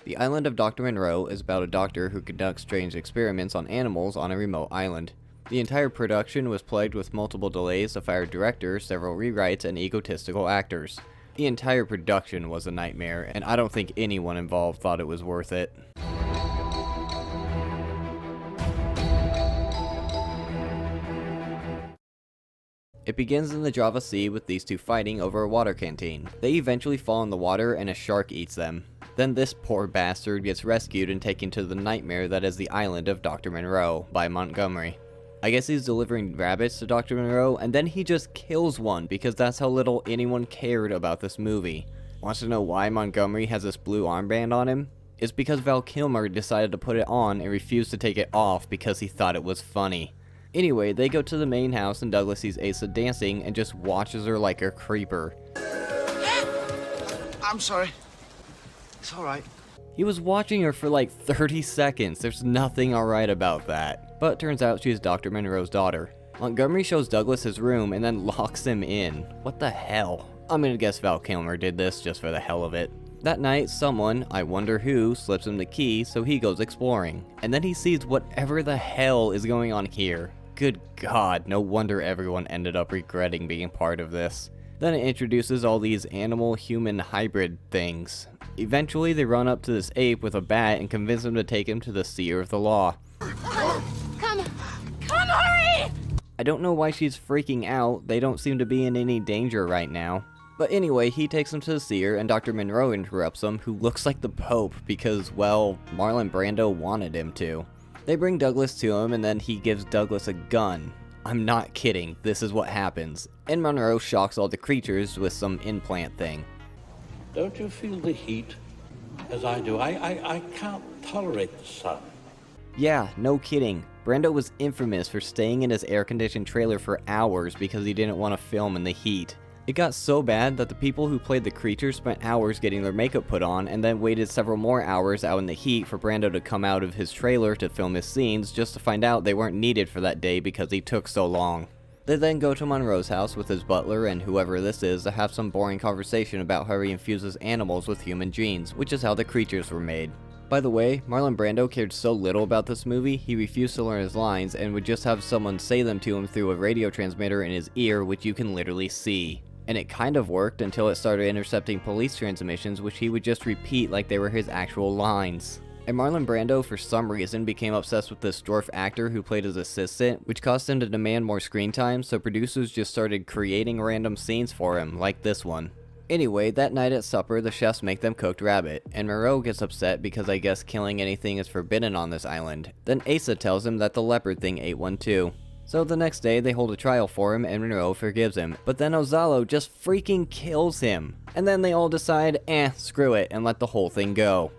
The Island of Dr. Moreau is about a doctor who conducts strange experiments on animals on a remote island. The entire production was plagued with multiple delays, a fired director, several rewrites, and egotistical actors. The entire production was a nightmare, and I don't think anyone involved thought it was worth it. It begins in the Java Sea with these two fighting over a water canteen. They eventually fall in the water and a shark eats them. Then this poor bastard gets rescued and taken to the nightmare that is the Island of Dr. Moreau by Montgomery. I guess he's delivering rabbits to Dr. Moreau, and then he just kills one because that's how little anyone cared about this movie. Wants to know why Montgomery has this blue armband on him? It's because Kilmer decided to put it on and refused to take it off because he thought it was funny. Anyway, they go to the main house and Douglas sees Asa dancing and just watches her like a creeper. I'm sorry. It's alright. He was watching her for like 30 seconds. There's nothing alright about that. But it turns out she's Dr. Monroe's daughter. Montgomery shows Douglas his room and then locks him in. What the hell? I'm gonna guess Kilmer did this just for the hell of it. That night, someone, I wonder who, slips him the key, so he goes exploring. And then he sees whatever the hell is going on here. Good God, no wonder everyone ended up regretting being part of this. Then it introduces all these animal-human hybrid things. Eventually, they run up to this ape with a bat and convince him to take him to the seer of the law. Come, hurry! I don't know why she's freaking out. They don't seem to be in any danger right now. But anyway, he takes him to the seer, and Dr. Monreau interrupts him, who looks like the Pope because, well, Marlon Brando wanted him to. They bring Douglas to him, and then he gives Douglas a gun. I'm not kidding, this is what happens. And Monroe shocks all the creatures with some implant thing. Don't you feel the heat? As I do. I can't tolerate the sun. Yeah, no kidding. Brando was infamous for staying in his air-conditioned trailer for hours because he didn't want to film in the heat. It got so bad that the people who played the creatures spent hours getting their makeup put on and then waited several more hours out in the heat for Brando to come out of his trailer to film his scenes just to find out they weren't needed for that day because he took so long. They then go to Monroe's house with his butler and whoever this is to have some boring conversation about how he infuses animals with human genes, which is how the creatures were made. By the way, Marlon Brando cared so little about this movie, he refused to learn his lines and would just have someone say them to him through a radio transmitter in his ear, which you can literally see. And it kind of worked until it started intercepting police transmissions, which he would just repeat like they were his actual lines. And Marlon Brando, for some reason, became obsessed with this dwarf actor who played his assistant, which caused him to demand more screen time, so producers just started creating random scenes for him, like this one. Anyway, that night at supper, the chefs make them cooked rabbit, and Moreau gets upset because I guess killing anything is forbidden on this island. Then Asa tells him that the leopard thing ate one too. So the next day, they hold a trial for him and Monroe forgives him, but then Ozalo just freaking kills him. And then they all decide, screw it, and let the whole thing go.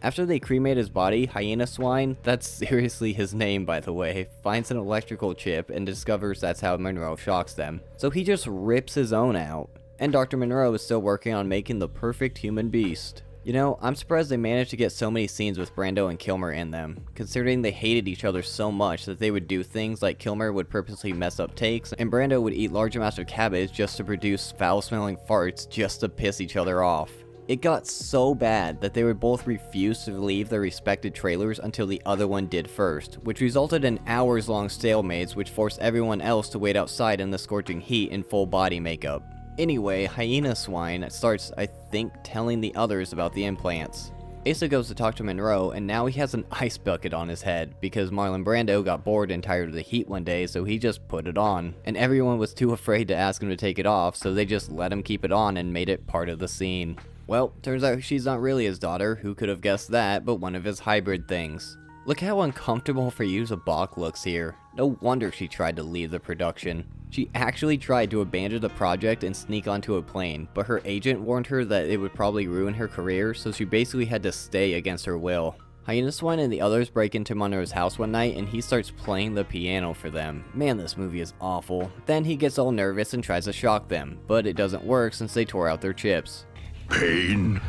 After they cremate his body, Hyena Swine, that's seriously his name by the way, finds an electrical chip and discovers that's how Monroe shocks them. So he just rips his own out. And Dr. Monreau is still working on making the perfect human beast. You know, I'm surprised they managed to get so many scenes with Brando and Kilmer in them, considering they hated each other so much that they would do things like Kilmer would purposely mess up takes, and Brando would eat large amounts of cabbage just to produce foul-smelling farts just to piss each other off. It got so bad that they would both refuse to leave their respected trailers until the other one did first, which resulted in hours-long stalemates which forced everyone else to wait outside in the scorching heat in full body makeup. Anyway, Hyena Swine starts, I think, telling the others about the implants. Asa goes to talk to Monroe, and now he has an ice bucket on his head, because Marlon Brando got bored and tired of the heat one day, so he just put it on. And everyone was too afraid to ask him to take it off, so they just let him keep it on and made it part of the scene. Well, turns out she's not really his daughter, who could have guessed that, but one of his hybrid things. Look how uncomfortable for Yusa Bach looks here. No wonder she tried to leave the production. She actually tried to abandon the project and sneak onto a plane, but her agent warned her that it would probably ruin her career, so she basically had to stay against her will. Hyena Swine and the others break into Monroe's house one night and he starts playing the piano for them. Man, this movie is awful. Then he gets all nervous and tries to shock them, but it doesn't work since they tore out their chips. Pain,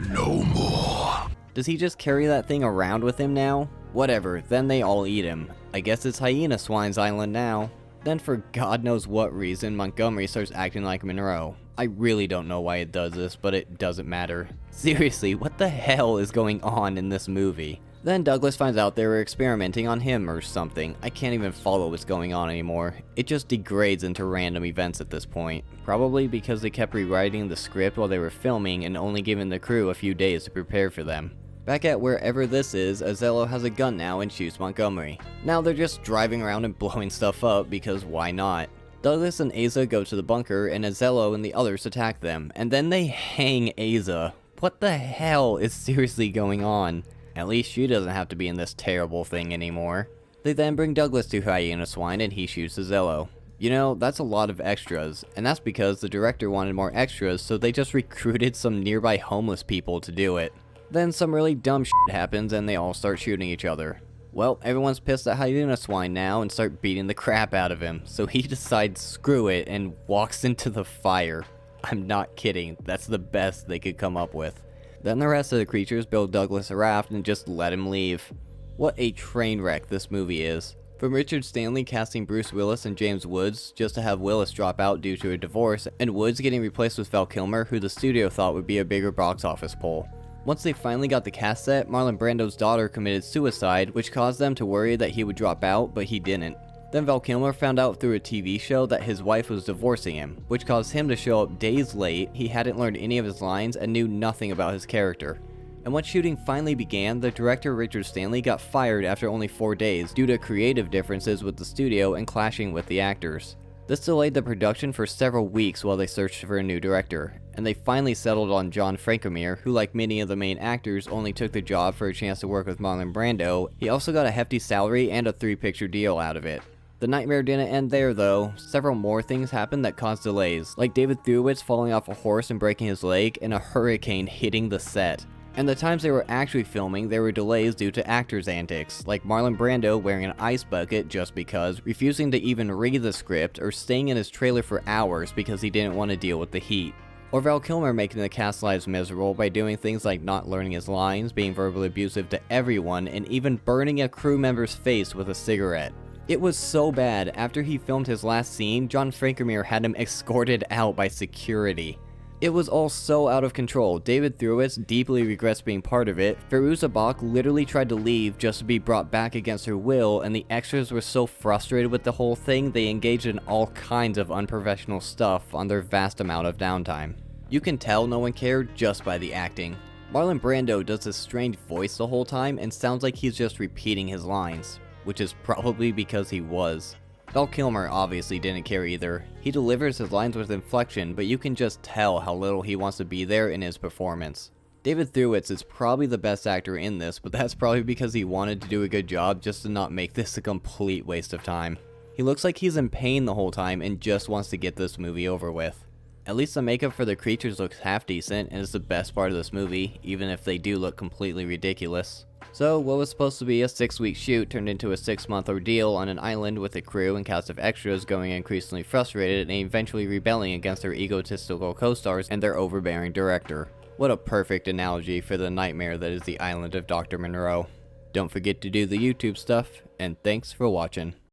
no more. Does he just carry that thing around with him now? Whatever, then they all eat him. I guess it's Hyena Swine's island now. Then for God knows what reason, Montgomery starts acting like Monroe. I really don't know why it does this, but it doesn't matter. Seriously, what the hell is going on in this movie? Then Douglas finds out they were experimenting on him or something. I can't even follow what's going on anymore. It just degrades into random events at this point. Probably because they kept rewriting the script while they were filming and only giving the crew a few days to prepare for them. Back at wherever this is, Azello has a gun now and shoots Montgomery. Now they're just driving around and blowing stuff up because why not? Douglas and Asa go to the bunker and Azello and the others attack them, and then they hang Asa. What the hell is seriously going on? At least she doesn't have to be in this terrible thing anymore. They then bring Douglas to Hyena Swine and he shoots Azello. You know, that's a lot of extras, and that's because the director wanted more extras, so they just recruited some nearby homeless people to do it. Then some really dumb shit happens and they all start shooting each other. Well, everyone's pissed at Hyena Swine now and start beating the crap out of him, so he decides screw it and walks into the fire. I'm not kidding, that's the best they could come up with. Then the rest of the creatures build Douglas a raft and just let him leave. What a train wreck this movie is. From Richard Stanley casting Bruce Willis and James Woods just to have Willis drop out due to a divorce, and Woods getting replaced with Val Kilmer, who the studio thought would be a bigger box office pull. Once they finally got the cast set, Marlon Brando's daughter committed suicide, which caused them to worry that he would drop out, but he didn't. Then Val Kilmer found out through a TV show that his wife was divorcing him, which caused him to show up days late. He hadn't learned any of his lines and knew nothing about his character. And when shooting finally began, the director Richard Stanley got fired after only 4 days due to creative differences with the studio and clashing with the actors. This delayed the production for several weeks while they searched for a new director, and they finally settled on John Frankenheimer, who like many of the main actors only took the job for a chance to work with Marlon Brando. He also got a hefty salary and a 3-picture deal out of it. The nightmare didn't end there though. Several more things happened that caused delays, like David Thewlis falling off a horse and breaking his leg, and a hurricane hitting the set. And the times they were actually filming, there were delays due to actors' antics, like Marlon Brando wearing an ice bucket just because, refusing to even read the script, or staying in his trailer for hours because he didn't want to deal with the heat. Or Val Kilmer making the cast lives miserable by doing things like not learning his lines, being verbally abusive to everyone, and even burning a crew member's face with a cigarette. It was so bad, after he filmed his last scene, John Frankenheimer had him escorted out by security. It was all so out of control. David Thewlis deeply regrets being part of it. Fairuza Balk literally tried to leave just to be brought back against her will, and the extras were so frustrated with the whole thing they engaged in all kinds of unprofessional stuff on their vast amount of downtime. You can tell no one cared just by the acting. Marlon Brando does this strange voice the whole time and sounds like he's just repeating his lines, which is probably because he was. Val Kilmer obviously didn't care either. He delivers his lines with inflection, but you can just tell how little he wants to be there in his performance. David Thewlis is probably the best actor in this, but that's probably because he wanted to do a good job just to not make this a complete waste of time. He looks like he's in pain the whole time and just wants to get this movie over with. At least the makeup for the creatures looks half decent and is the best part of this movie, even if they do look completely ridiculous. So, what was supposed to be a 6-week shoot turned into a 6-month ordeal on an island with a crew and cast of extras going increasingly frustrated and eventually rebelling against their egotistical co-stars and their overbearing director. What a perfect analogy for the nightmare that is the Island of Dr. Moreau. Don't forget to do the YouTube stuff, and thanks for watching.